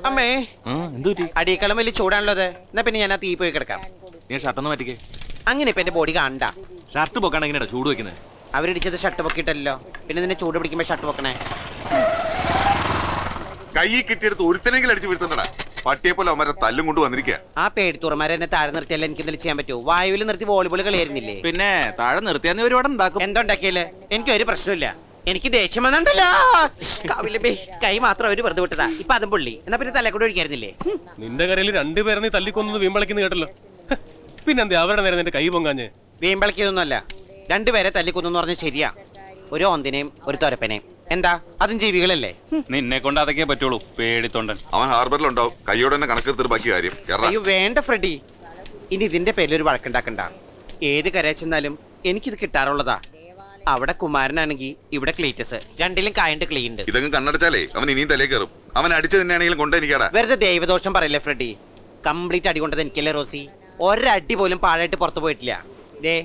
അമ്മേ അടിയേക്കാളും വലിയ ചൂടാണല്ലോ അത്. എന്നാ പിന്നെ ഞാൻ ആ തീ പോയി കിടക്കാം. നീ ഷർട്ടൊന്നും പറ്റിക്കേ. അങ്ങനെ ഇപ്പൊ എന്റെ ബോഡി കാണണ്ട. ഷർട്ട് പൊക്കാണ് എങ്ങനെയാ ചൂട് വെക്കുന്നത്? അവരിടിച്ചത് ഷർട്ട് പൊക്കിയിട്ടല്ലോ, പിന്നെ നിന്നെ ചൂട് പിടിക്കുമ്പോ ഷർട്ട് പൊക്കണേ. കൈ കിട്ടിയെടുത്ത് ഒരുത്തനെങ്കിലും അടിച്ചു വീഴ്ത്തണ്ടടാ. പട്ടിയെ പോലെ അവന്മാരെ തല്ലും കൊണ്ട് വന്നിരിക്കുക. ആ പേടിത്തുറമാരെ എന്നെ താഴെ നിർത്തിയല്ല എനിക്ക് എന്തെങ്കിലും ചെയ്യാൻ പറ്റുമോ? വായുവിൽ നിർത്തി വോളിബോൾ കളിയായിരുന്നില്ലേ? പിന്നെ താഴെ നിർത്തിയാൽ ഒരുപാട് ഉണ്ടാക്കും. എന്തുണ്ടാക്കിയല്ലേ? എനിക്ക് ഒരു പ്രശ്നമില്ല. എനിക്ക് ദേഷ്യം വന്നണ്ടല്ലോ. കൈ മാത്രം അവര് വെറുതെ വിട്ടതാ. ഇപ്പൊ അതും പുള്ളി. എന്നാ പിന്നെ തലക്കൂടെ ഒഴിക്കായിരുന്നില്ലേ? നിന്റെ കരയിൽ രണ്ടുപേരെ നീ തല്ലിക്കൊന്നു വീമ്പളിക്കുന്നു കേട്ടല്ലോ. പിന്നെന്താ അവരുടെ നേരം നിന്റെ കൈ പൊങ്ങാഞ്ഞ്? വീമ്പളിക്കൊന്നുമല്ല, രണ്ടുപേരെ തല്ലിക്കൊന്നു പറഞ്ഞ ശരിയാ. ഒരു ഓന്തിനെയും ഒരു തൊരപ്പനെയും. എന്താ അതും ജീവികളല്ലേ? നിന്നെ കൊണ്ട് അതൊക്കെ പറ്റുള്ളൂ, പേടിത്തൊണ്ടൻ. അവൻ ഹാർബറിലുണ്ടാവും. കൈയോടെ തന്നെ കണക്കെടുത്തിട്ട് ബാക്കി കാര്യം. അയ്യോ വേണ്ട ഫ്രെഡി, ഇനി ഇതിന്റെ പേരിലൊരു വഴക്കുണ്ടാക്കണ്ട. ഏത് കരയിൽ ചെന്നാലും എനിക്കിത് കിട്ടാറുള്ളതാ. അവിടെ കുമാരനാണെങ്കിൽ ഇവിടെ ക്ലീറ്റസ്, രണ്ടിലും കായണ്ട് ക്ലീനുണ്ട്. ഇതങ്ങ് കണ്ണടച്ചാലേ അവൻ ഇനിയും തലേ കയറും. അവൻ അടിച്ചു തന്നെയാണെങ്കിലും കൊണ്ടെനിക്കാടാ. വെറുതെ ദൈവദോഷം പറയല്ലേ ഫ്രെഡി. കംപ്ലീറ്റ് അടി കൊണ്ടത് എനിക്കല്ലേ റോസി. ഒരടി പോലും പാഴായിട്ട് പുറത്തു പോയിട്ടില്ല. ദേ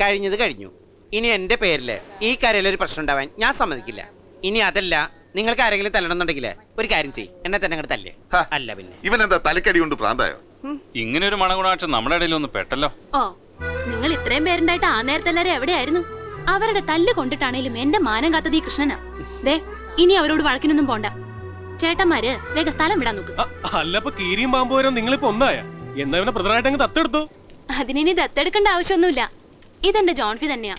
കഴിഞ്ഞത് കഴിഞ്ഞു. ഇനി എന്റെ പേരില് ഈ കരയിൽ ഒരു പ്രശ്നം ഉണ്ടാവാൻ ഞാൻ സമ്മതിക്കില്ല. ഇനി അതല്ല, നിങ്ങൾക്ക് ആരെങ്കിലും തല്ലണമെന്നുണ്ടെങ്കിൽ ഒരു കാര്യം ചെയ്യും, എന്നെ തന്നെ അങ്ങോട്ട് തല്ലേ. അല്ല പിന്നെ ഇവൻ എന്താ തലക്കടി കൊണ്ട് പ്രാന്തായോ? ഇങ്ങനെ ഒരു മണഗുണാക്ഷം നമ്മുടെ ഇടയിൽ ഒന്ന് പെട്ടല്ലോ. ഓ, നിങ്ങൾ ഇത്രയും പേരുണ്ടായിട്ട് ആ നേരത്തെ എല്ലാരും എവിടെയായിരുന്നു? അവരുടെ തല്ല് കൊണ്ടിട്ടാണേലും എന്റെ മാനം കാത്തത് ഈ കൃഷ്ണനാ. ദേ ഇനി അവരോട് വഴക്കിനൊന്നും പോണ്ട. ചേട്ടന്മാര് വേഗം സ്ഥലം വിടാൻ നോക്ക്. അല്ലപ്പോ കീരിയും പാമ്പുവരും നിങ്ങളിപ്പോ ഒന്നായ എന്നാ ഇവനെ പ്രധാനമായിട്ട് അങ്ങ് തത്തെടുത്തു. അതിനി ദത്തെടുക്കേണ്ട ആവശ്യമൊന്നുമില്ല. ഇതെന്റെ ജോൺഫി തന്നെയാ.